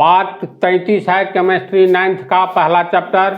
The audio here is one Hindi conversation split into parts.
पाठ 33 है केमिस्ट्री 9th का पहला चैप्टर।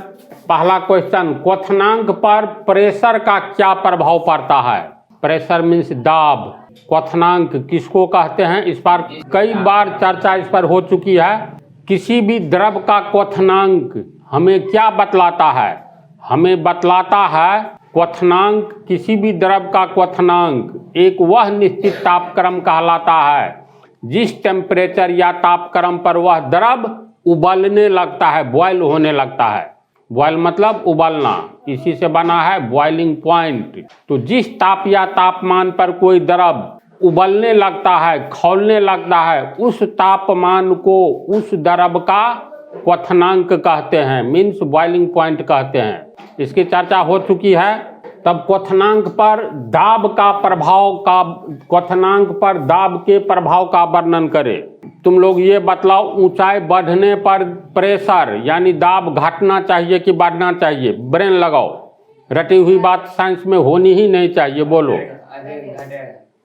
पहला क्वेश्चन, क्वथनांक पर प्रेशर का क्या प्रभाव पड़ता है? प्रेशर मीन्स दाब। क्वथनांक किसको कहते हैं? इस पर कई बार चर्चा इस पर हो चुकी है। किसी भी द्रव का क्वथनांक हमें क्या बतलाता है? हमें बतलाता है क्वथनांक, किसी भी द्रव का क्वथनांक एक वह निश्चित तापक्रम कहलाता है जिस टेम्परेचर या तापक्रम पर वह द्रव उबलने लगता है, बॉयल होने लगता है। बॉयल मतलब उबलना, इसी से बना है बॉइलिंग पॉइंट। तो जिस ताप या तापमान पर कोई द्रव उबलने लगता है, खौलने लगता है, उस तापमान को उस द्रव का क्वथनांक कहते हैं, मीन्स बॉइलिंग पॉइंट कहते हैं। इसकी चर्चा हो चुकी है। तब क्वथनांक पर दाब का प्रभाव का, क्वथनांक पर दाब के प्रभाव का वर्णन करें। तुम लोग ये बतलाओ, ऊंचाई बढ़ने पर प्रेशर यानी दाब घटना चाहिए कि बढ़ना चाहिए? ब्रेन लगाओ, रटी हुई बात साइंस में होनी ही नहीं चाहिए। बोलो।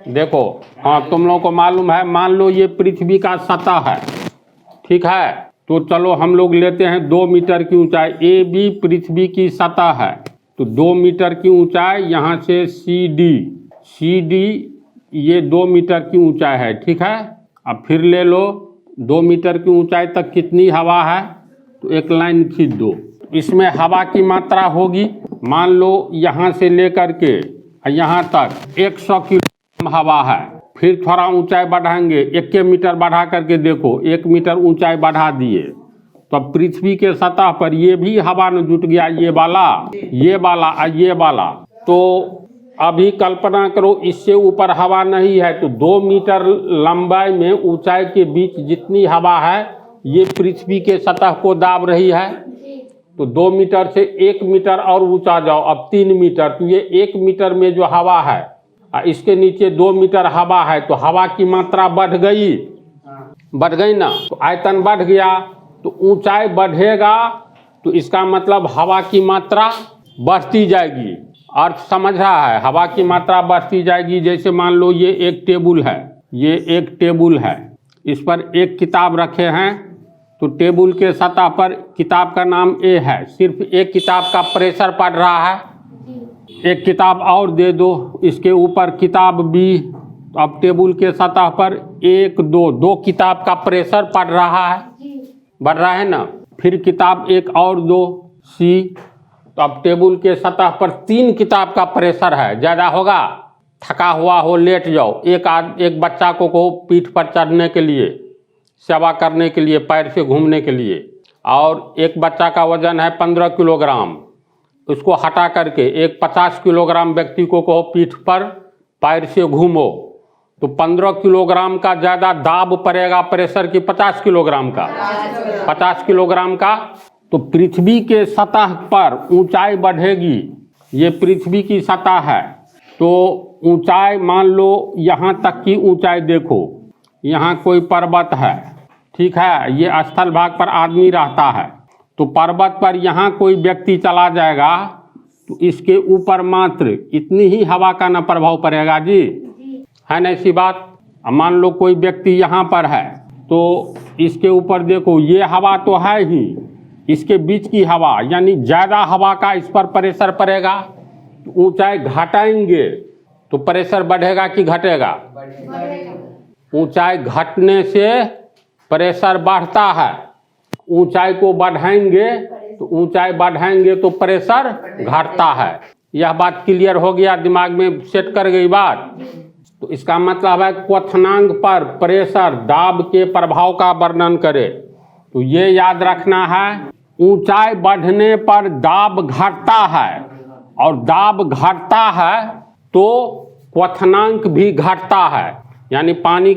देखो, हाँ तुम लोगों को मालूम है, मान लो ये पृथ्वी का सतह है, ठीक है? तो चलो हम लोग लेते हैं 2 मीटर की ऊंचाई। ए बी पृथ्वी की सतह है, तो 2 मीटर की ऊंचाई, यहाँ से सी डी ये 2 मीटर की ऊंचाई है, ठीक है? अब फिर ले लो 2 मीटर की ऊंचाई तक कितनी हवा है, तो एक लाइन खींच दो। इसमें हवा की मात्रा होगी, मान लो यहाँ से लेकर के यहाँ तक 100 किलो हवा है। फिर थोड़ा ऊंचाई बढ़ाएंगे, 1 मीटर बढ़ा करके देखो, 1 मीटर ऊंचाई बढ़ा दिए, तो अब पृथ्वी के सतह पर ये भी हवा न जुट गया, ये वाला। तो अभी कल्पना करो इससे ऊपर हवा नहीं है, तो 2 मीटर लंबाई में ऊंचाई के बीच जितनी हवा है ये पृथ्वी के सतह को दाब रही है। तो 2 मीटर से 1 मीटर और ऊंचा जाओ, अब 3 मीटर, तो ये 1 मीटर में जो हवा है, इसके नीचे 2 मीटर हवा है, तो हवा की मात्रा बढ़ गई ना, तो आयतन बढ़ गया, तो ऊंचाई बढ़ेगा, तो इसका मतलब हवा की मात्रा बढ़ती जाएगी। अर्थ समझ रहा है? हवा की मात्रा बढ़ती जाएगी। जैसे मान लो ये एक टेबल है, इस पर एक किताब रखे हैं, तो टेबल के सतह पर किताब का नाम ए है, सिर्फ एक किताब का प्रेशर पड़ रहा है। एक किताब और दे दो, इसके ऊपर किताब बी, तो अब टेबल के सतह पर 1 2 किताब का प्रेशर पड़ रहा है, बढ़ रहा है ना। फिर किताब एक और दो सी, तो अब टेबल के सतह पर 3 किताब का प्रेशर है। ज़्यादा होगा, थका हुआ हो, लेट जाओ। एक बच्चा को कहो पीठ पर चढ़ने के लिए, सेवा करने के लिए, पैर से घूमने के लिए, और एक बच्चा का वजन है 15 किलोग्राम, उसको हटा करके एक 50 किलोग्राम व्यक्ति को कहो पीठ पर पैर से घूमो, तो 15 किलोग्राम का ज़्यादा दाब पड़ेगा प्रेशर की 50 किलोग्राम का, 50 किलोग्राम का। तो पृथ्वी के सतह पर ऊंचाई बढ़ेगी, ये पृथ्वी की सतह है, तो ऊंचाई मान लो यहाँ तक की ऊंचाई देखो, यहाँ कोई पर्वत है, ठीक है? ये स्थल भाग पर आदमी रहता है, तो पर्वत पर यहाँ कोई व्यक्ति चला जाएगा, तो इसके ऊपर मात्र इतनी ही हवा का न प्रभाव पड़ेगा जी, है ना ऐसी बात? मान लो कोई व्यक्ति यहाँ पर है, तो इसके ऊपर देखो ये हवा तो है ही, इसके बीच की हवा यानी ज़्यादा हवा का इस पर प्रेशर पड़ेगा, तो ऊंचाई घटाएंगे तो प्रेशर बढ़ेगा कि घटेगा? ऊंचाई घटने से प्रेशर बढ़ता है, ऊंचाई को बढ़ाएंगे तो प्रेशर घटता है। यह बात क्लियर हो गया, दिमाग में सेट कर गई बात? तो इसका मतलब है क्वथनांक पर प्रेशर दाब के प्रभाव का वर्णन करे। तो ये याद रखना है, ऊंचाई बढ़ने पर दाब घटता है, और दाब घटता है तो क्वथनांक भी घटता है। यानी पानी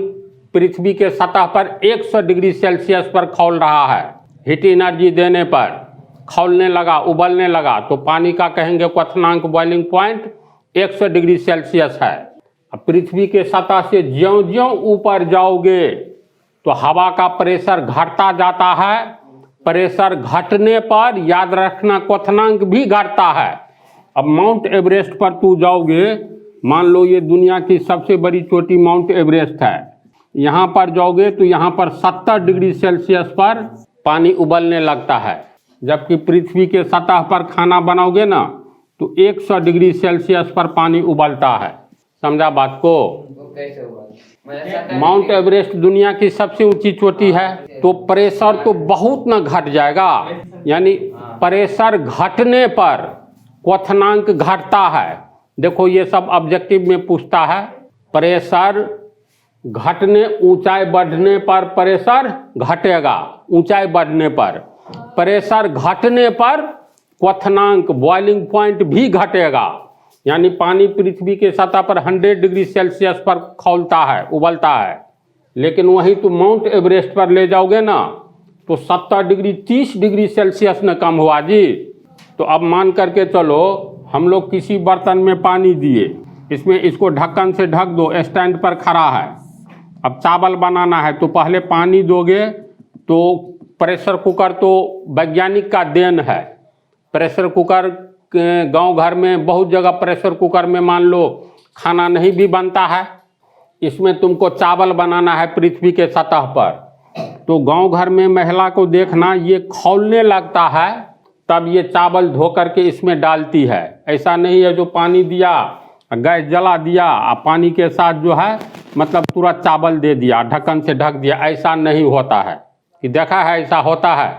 पृथ्वी के सतह पर 100 डिग्री सेल्सियस पर खौल रहा है, हीट एनर्जी देने पर खौलने लगा, उबलने लगा, तो पानी का कहेंगे क्वथनांक बॉइलिंग पॉइंट 100 डिग्री सेल्सियस है। अब पृथ्वी के सतह से ज्यों-ज्यों ऊपर जाओगे तो हवा का प्रेशर घटता जाता है, प्रेशर घटने पर याद रखना क्वथनांक भी घटता है। अब माउंट एवरेस्ट पर तू जाओगे, मान लो ये दुनिया की सबसे बड़ी चोटी माउंट एवरेस्ट है, यहाँ पर जाओगे तो यहाँ पर 70 डिग्री सेल्सियस पर पानी उबलने लगता है, जबकि पृथ्वी के सतह पर खाना बनाओगे ना तो 100 डिग्री सेल्सियस पर पानी उबलता है। समझा बात को? माउंट एवरेस्ट दुनिया की सबसे ऊंची चोटी है, तो प्रेशर तो बहुत न घट जाएगा, यानी प्रेशर घटने पर क्वथनांक घटता है। देखो ये सब ऑब्जेक्टिव में पूछता है, प्रेशर घटने ऊंचाई बढ़ने पर प्रेशर घटेगा, ऊंचाई बढ़ने पर प्रेशर घटने पर क्वथनांक बॉइलिंग पॉइंट भी घटेगा, यानी पानी पृथ्वी के सतह पर 100 डिग्री सेल्सियस पर खौलता है, उबलता है, लेकिन वहीं तो माउंट एवरेस्ट पर ले जाओगे ना तो 70 डिग्री 30 डिग्री सेल्सियस न कम हुआ जी। तो अब मान करके चलो हम लोग किसी बर्तन में पानी दिए, इसमें इसको ढक्कन से ढक दो, स्टैंड पर खड़ा है, अब चावल बनाना है तो पहले पानी दोगे, तो प्रेशर कुकर तो वैज्ञानिक का देन है। प्रेशर कुकर गांव घर में बहुत जगह प्रेशर कुकर में मान लो खाना नहीं भी बनता है, इसमें तुमको चावल बनाना है पृथ्वी के सतह पर, तो गांव घर में महिला को देखना ये खौलने लगता है तब ये चावल धो करके इसमें डालती है। ऐसा नहीं है जो पानी दिया गैस जला दिया पानी के साथ जो है मतलब तुरंत चावल दे दिया, ढक्कन से ढक दिया, ऐसा नहीं होता है। कि देखा है ऐसा होता है?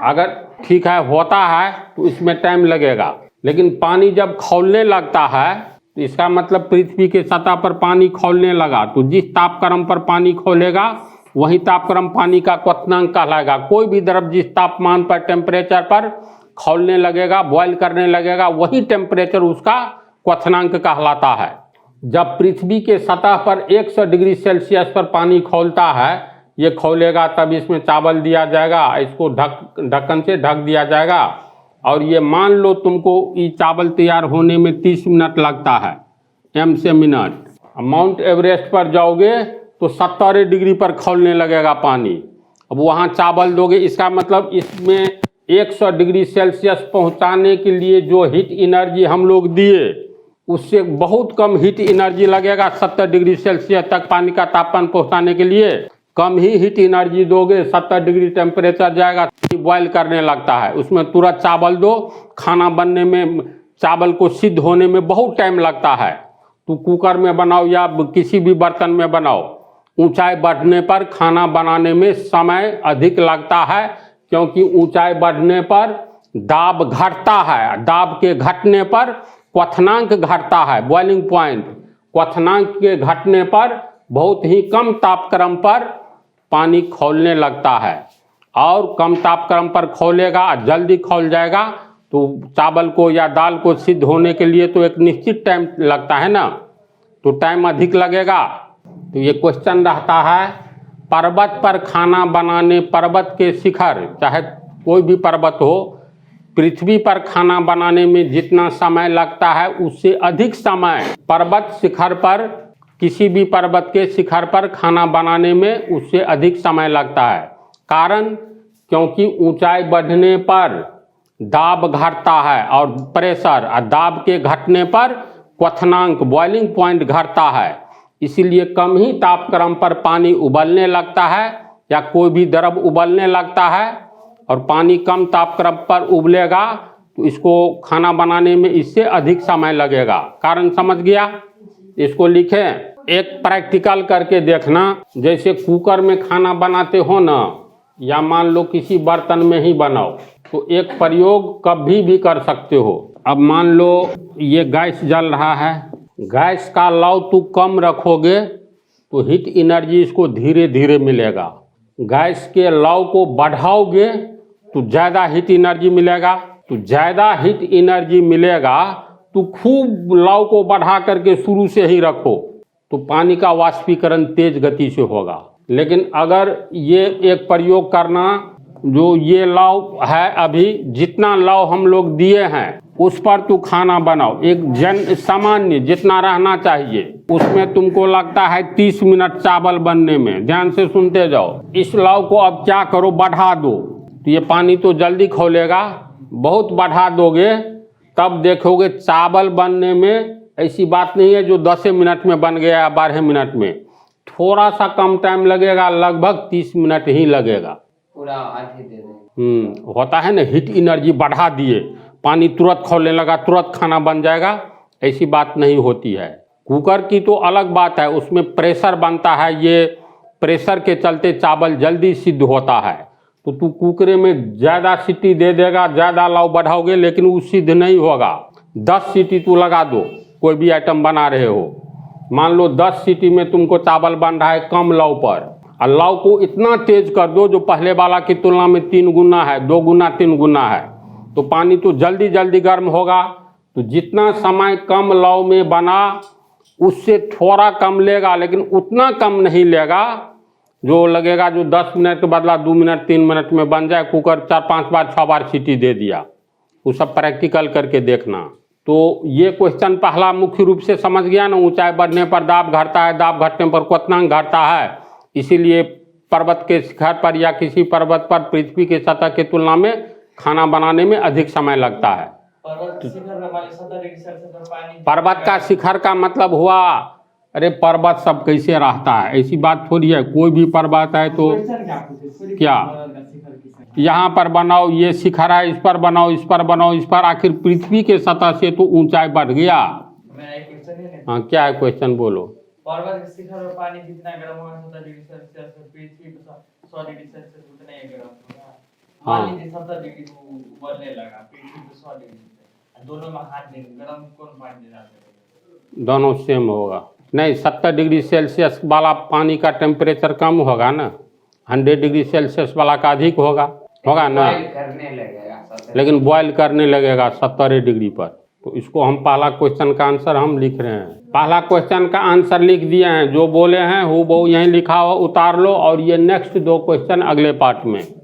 अगर ठीक है होता है तो इसमें टाइम लगेगा, लेकिन पानी जब खौलने लगता है तो इसका मतलब पृथ्वी के सतह पर पानी खौलने लगा, तो जिस तापक्रम पर पानी खौलेगा वही तापक्रम पानी का क्वथनांक कहलाएगा। कोई भी द्रव जिस तापमान पर टेम्परेचर पर खौलने लगेगा, बॉयल करने लगेगा, वही टेम्परेचर उसका क्वथनांक कहलाता है। जब पृथ्वी के सतह पर 100 डिग्री सेल्सियस पर पानी खौलता है, ये खौलेगा तब इसमें चावल दिया जाएगा, इसको ढक्कन से ढक दिया जाएगा, और ये मान लो तुमको ये चावल तैयार होने में 30 मिनट लगता है, एम से मिनट। माउंट एवरेस्ट पर जाओगे तो 70 डिग्री पर खौलने लगेगा पानी, अब वहाँ चावल दोगे, इसका मतलब इसमें 100 डिग्री सेल्सियस पहुँचाने के लिए जो हीट एनर्जी हम लोग दिए उससे बहुत कम हीट एनर्जी लगेगा। 70 डिग्री सेल्सियस तक पानी का तापमान पहुँचाने के लिए कम ही हीट एनर्जी दोगे, 70 डिग्री टेम्परेचर जाएगा, बॉयल करने लगता है, उसमें तुरंत चावल दो, खाना बनने में चावल को सिद्ध होने में बहुत टाइम लगता है। तो कुकर में बनाओ या किसी भी बर्तन में बनाओ, ऊंचाई बढ़ने पर खाना बनाने में समय अधिक लगता है, क्योंकि ऊंचाई बढ़ने पर दाब घटता है, दाब के घटने पर क्वथनांक घटता है, बॉइलिंग पॉइंट। क्वथनांक के घटने पर बहुत ही कम तापक्रम पर पानी खौलने लगता है, और कम तापक्रम पर खौलेगा, जल्दी खौल जाएगा, तो चावल को या दाल को सिद्ध होने के लिए तो एक निश्चित टाइम लगता है ना, तो टाइम अधिक लगेगा। तो ये क्वेश्चन रहता है, पर्वत पर खाना बनाने, पर्वत के शिखर चाहे कोई भी पर्वत हो, पृथ्वी पर खाना बनाने में जितना समय लगता है उससे अधिक समय पर्वत शिखर पर, किसी भी पर्वत के शिखर पर खाना बनाने में उससे अधिक समय लगता है। कारण क्योंकि ऊंचाई बढ़ने पर दाब घटता है और प्रेशर, दाब के घटने पर क्वथनांक बॉइलिंग पॉइंट घटता है, इसीलिए कम ही तापक्रम पर पानी उबलने लगता है या कोई भी द्रव उबलने लगता है, और पानी कम तापक्रम पर उबलेगा तो इसको खाना बनाने में इससे अधिक समय लगेगा। कारण समझ गया? इसको लिखें, एक प्रैक्टिकल करके देखना, जैसे कुकर में खाना बनाते हो ना, या मान लो किसी बर्तन में ही बनाओ, तो एक प्रयोग कभी भी कर सकते हो। अब मान लो ये गैस जल रहा है, गैस का लौ तो कम रखोगे तो हीट एनर्जी इसको धीरे धीरे मिलेगा, गैस के लौ को बढ़ाओगे तो ज़्यादा हीट एनर्जी मिलेगा, तो ज़्यादा हीट एनर्जी मिलेगा तो खूब लौ को बढ़ा करके शुरू से ही रखो तो पानी का वाष्पीकरण तेज गति से होगा। लेकिन अगर ये एक प्रयोग करना, जो ये लौ है अभी जितना लौ हम लोग दिए हैं उस पर तू खाना बनाओ, एक सामान्य जितना रहना चाहिए, उसमें तुमको लगता है 30 मिनट चावल बनने में। ध्यान से सुनते जाओ। इस लौ को अब क्या करो, बढ़ा दो, तो ये पानी तो जल्दी खौलेगा। बहुत बढ़ा दोगे तब देखोगे चावल बनने में ऐसी बात नहीं है जो 10 मिनट में बन गया या 12 मिनट में, थोड़ा सा कम टाइम लगेगा, लगभग 30 मिनट ही लगेगा। पूरा आधे दे दें। होता है ना, हीट एनर्जी बढ़ा दिए, पानी तुरंत खौलने लगा, तुरंत खाना बन जाएगा, ऐसी बात नहीं होती है। कुकर की तो अलग बात है, उसमें प्रेशर बनता है, ये प्रेशर के चलते चावल जल्दी सिद्ध होता है। तो तू कुकरे में ज़्यादा सीटी दे देगा, ज़्यादा लौ बढ़ाओगे, लेकिन वो सिद्ध नहीं होगा। 10 सीटी तू लगा दो, कोई भी आइटम बना रहे हो, मान लो 10 सीटी में तुमको चावल बन रहा है कम लौ पर, और लौ को इतना तेज कर दो जो पहले वाला की तुलना में 3 गुना है, 2 गुना 3 गुना है, तो पानी तो जल्दी जल्दी गर्म होगा। तो जितना समय कम लौ में बना उससे थोड़ा कम लेगा, लेकिन उतना कम नहीं लेगा जो लगेगा जो 10 मिनट के बदला 2 मिनट 3 मिनट में बन जाए। कुकर 4-5 बार 6 बार सीटी दे दिया, वो सब प्रैक्टिकल करके देखना। तो ये क्वेश्चन पहला मुख्य रूप से समझ गया ना, ऊंचाई बढ़ने पर दाब घटता है, दाब घटने पर क्वथनांक घटता है, इसीलिए पर्वत के शिखर पर या किसी पर्वत पर पृथ्वी के सतह की तुलना में खाना बनाने में अधिक समय लगता है। पर्वत का शिखर का मतलब हुआ, अरे पर्वत सब कैसे रहता है, ऐसी बात थोड़ी है। कोई भी पर्वत है तो क्या यहाँ पर बनाओ, ये शिखर है, इस पर बनाओ, इस पर बनाओ, इस पर, आखिर पृथ्वी के सतह से तो ऊंचाई बढ़ गया। हाँ, क्या है क्वेश्चन, बोलो। पर्वत के शिखर पर पानी जितना गर्म होगा 70 डिग्री सेल्सियस, पृथ्वी पर 100 डिग्री सेल्सियस उतना ही गर्म होगा। मान लीजिए 70 डिग्री उबलने लगा, पृथ्वी पर 100 डिग्री, दोनों में हाथ देंगे, गर्म कौन पानी देना चाहिए? दोनों सेम होगा। नहीं, 70 डिग्री सेल्सियस वाला पानी का टेम्परेचर कम होगा ना, 100 डिग्री सेल्सियस वाला का अधिक होगा ना, करने लगेगा, लेकिन बॉयल करने लगेगा 70 डिग्री पर। तो इसको हम पहला क्वेश्चन का आंसर हम लिख रहे हैं, पहला क्वेश्चन का आंसर लिख दिए हैं, जो बोले हैं वो यहीं लिखा हुआ उतार लो, और ये नेक्स्ट 2 क्वेश्चन अगले पार्ट में।